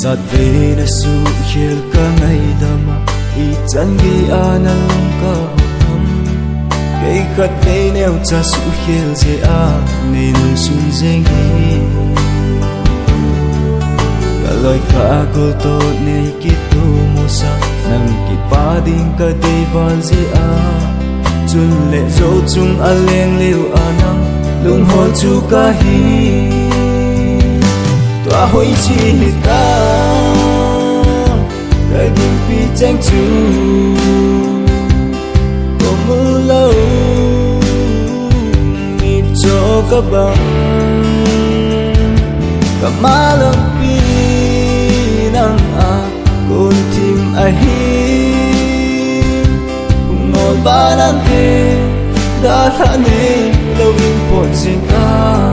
Sat về na su khel ka ngai dama I chan ge anal ka hom Kay khat nei neo cha su khel je a nei nun sun jeng hi Kaloi ka ko to nei ki tu musa nang ki pa ding ka dei van je a Chun le zo chung a leng leu anang lung hol chu ka hi Tua hoi chi ta Cái kinh phi tranh chú Có mưa lâu Mitcho Kabang Cả má lâm pi năng Con tim ai hiếm Cùng ngồi ba nan thế Đã thả nê lâu in bột riêng ta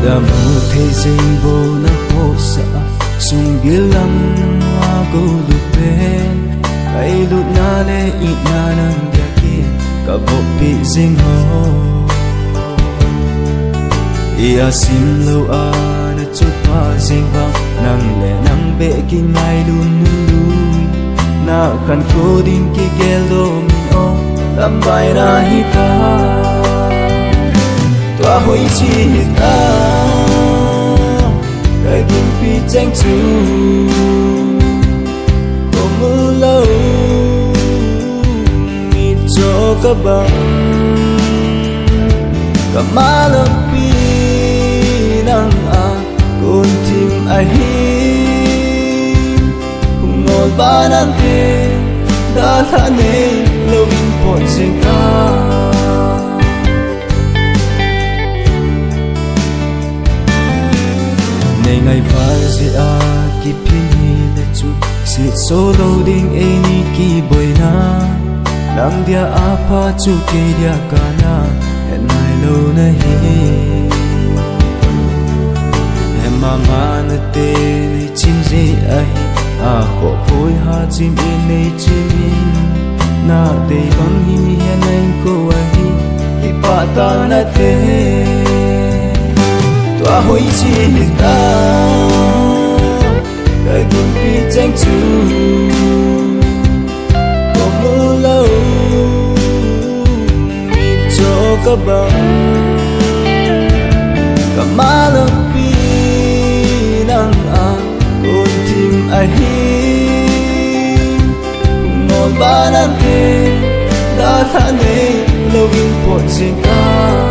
Da mu thế dinh vô na hồ sa sung gilang hoa go lupen kai lut na le I na nang dia ki ka bo pi ding ho ia sim lo a na chut pa ding bang nang le nang be ki ngai lun lui na kan ko din ki gel do min o lam bai na hi ta Tua hoi chi ta Cái kinh phi tranh chú Có mưa lâu Mitcho Kabang Cả má lâm pi năng Con tim ai hiếm Cùng ngồi ba nan thế Đã thả nê lâu in bột riêng ta Ngày phải dễ Kipgen le chu sit solo ding any ki boy na Nang dia apa chu ke dia kana and I lo na hi Em mama na te ni chim je ai ho phoi ha chim in nei chim na te bang hi hen nei ko ai hi pa ta na te Tua hoi chi ta Cái kinh phi tranh chú Có mưa lâu Mitcho Kabang Cả má lâm pi năng Con tim ai hiếm Cùng ngồi ba nan thế Đã thả nê lâu in bột riêng ta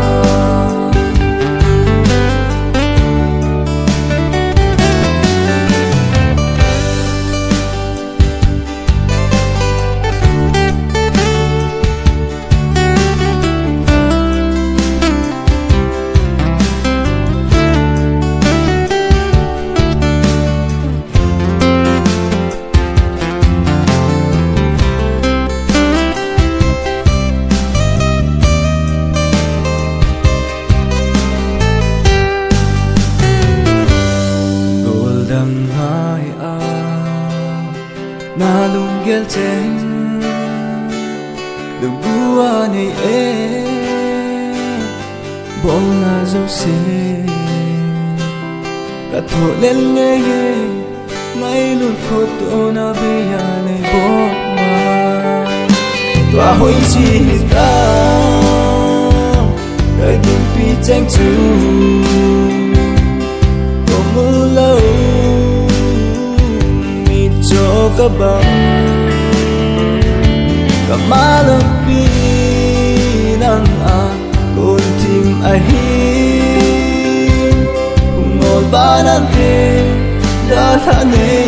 Na lung gel chen Đừng bua này Bong na dâu xe Cả thổ lên nghe ghê Ngay luôn khô tổ na bê ya này bó mà Tua hoi chi ta Cái kinh phi tranh chú Có mưa lâu Mitcho Kabang Cả má lâm pi năng Con tim ai hiếm Cùng ngồi ba nan thế Đã thả nê